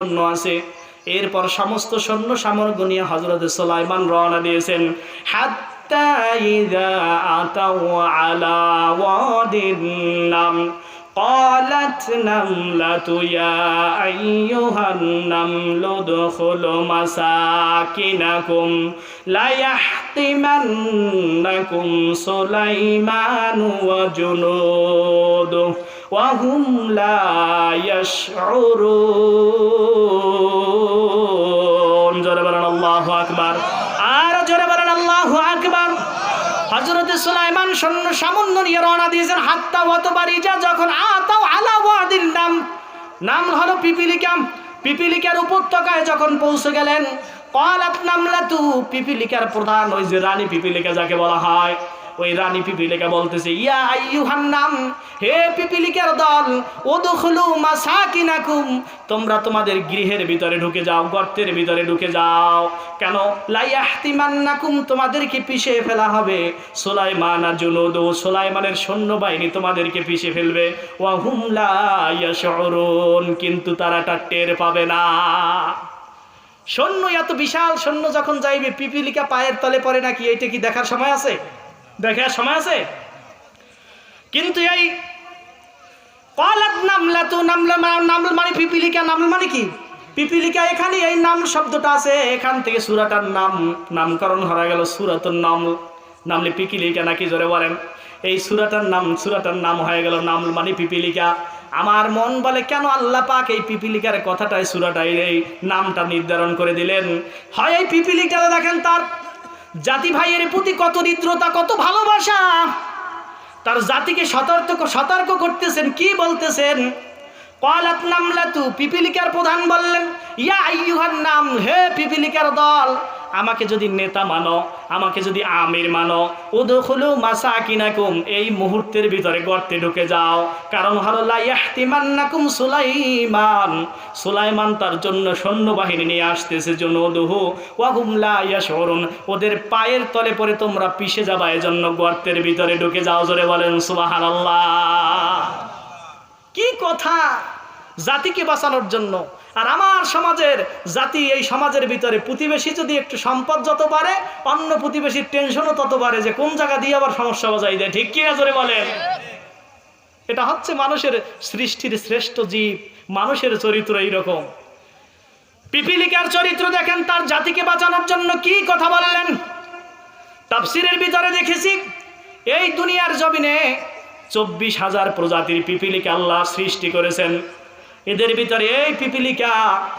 সৈন্য আছে। এরপর সমস্ত সৈন্য সামগ্রী নিয়ে হযরত সুলাইমান রওনা দিয়েছেন। হাত্তা ইযা আতাউ আলা ওয়াদিন নাম قالت نملة يا أيها النمل ادخلوا مساكنكم لا يحطمنكم سليمان وجنوده وهم لا يشعرون জোরে বলেন আল্লাহু আকবার। আর জোরে বলেন আল্লাহু আকবার। হযরত সুলাইমান সৈন্য সামন্ত নিয়ে রওনা দিয়েছেন। হাত্তা ওয়াতবারিজা, যখন আতাও আলা ওয়াদিন নাম, নাম হলো পিপিলিকা, পিপিলিকার উপত্যকায় যখন পৌঁছে গেলেন, ক্বালাত নামলাতু, পিপিলিকার প্রধান ওই যে রানী পিপিলিকা যাকে বলা হয়, ওই রানী পিপিলিকা বলতেছে, ইয়া আইয়ুহান নাম, হে পিপিলিকার দল, উদখুলু মাসাকিনাকুম, তোমরা তোমাদের গৃহের ভিতরে ঢুকে যাও, গর্তের ভিতরে ঢুকে যাও। কেন? লা ইয়াহতিমান্নাকুম, তোমাদেরকে পিষে ফেলা হবে, সুলাইমান আর জুনুদু, সুলাইমানের সৈন্যবাহিনী তোমাদেরকে পিষে ফেলবে। ওয়া হুম লা ইয়াশউরুন, কিন্তু তারা তা টের পাবে না। সৈন্য এত বিশাল সৈন্য যখন যাইবে, পিপিলিকা পায়ের তলে পড়ে নাকি, এইটা কি দেখার সময় আছে? দেখার সময় আছে? কিন্তু এই ক্বালাত নামলাতু, নামল মানে পিপিলিকা, নামল মানে কি? পিপিলিকা। এখানে এই নাম শব্দটা আছে, এখান থেকে সূরাটার নামকরণ করা গেল সূরাতুন নামল। নামলে পিপিলিকা নাকি, জোরে বলেন। এই সূরাটার নাম হয়ে গেল নামল মানে পিপিলিকা। আমার মন বলে, কেন আল্লাহ পাক এই পিপিলিকার কথাটাই সূরাটাই এই নামটা নির্ধারণ করে দিলেন? হয় এই পিপিলিকাটা দেখেন তার জাতি ভাইয়ের প্রতি কত হৃদ্রতা, কত ভালোবাসা, তার জাতিকে সতর্ক করতেছেন। কি বলতেছেন? ক্বালাত নামলাতু, পিপিলিকার প্রধান বললেন, ইয়া আইয়ুহান নাম, হে পিপিলিকার দল, আমাকে যদি নেতা মানো, আমাকে যদি আমির মানো, উদখুলু মাসাকিনাকুম, এই মুহূর্তের ভিতরে গর্তে ঢুকে যাও। কারণ হলো লা ইয়াহতিমান্নাকুম সুলাইমান, সুলাইমান তার জন্য সৈন্যবাহিনী নিয়ে আসতেছে, জুনুদুহু ওয়া হুম লা ইয়াশউরুন, ওদের পায়ের তলে পড়ে তোমরা পিষে যাবা, এজন্য গর্তের ভিতরে ঢুকে যাও। জোরে বলেন সুবহানাল্লাহ। কি কথা! জাতিকে বাঁচানোর জন্য। আর আমার সমাজের জাতি, এই সমাজের ভিতরে প্রতিবেশী যদি একটু সম্পদ যত বাড়ে, অন্য প্রতিবেশীর টেনশনও তত বাড়ে, যে কোন জায়গা দিয়ে আবার সমস্যা বাজাই দেয়। ঠিক কিনা জোরে বলেন? এটা হচ্ছে মানুষের সৃষ্টির শ্রেষ্ঠ জীব, মানুষের চরিত্র এইরকম। পিপিলিকার চরিত্র দেখেন, তার জাতিকে বাঁচানোর জন্য কি কথা বললেন। তাফসীরের ভিতরে দেখেছি, এই দুনিয়ার জমিনে 24,000 প্রজাতির পিপিলিকা আল্লাহ সৃষ্টি করেছেন। এদের ভিতরে এই পিপিলিকা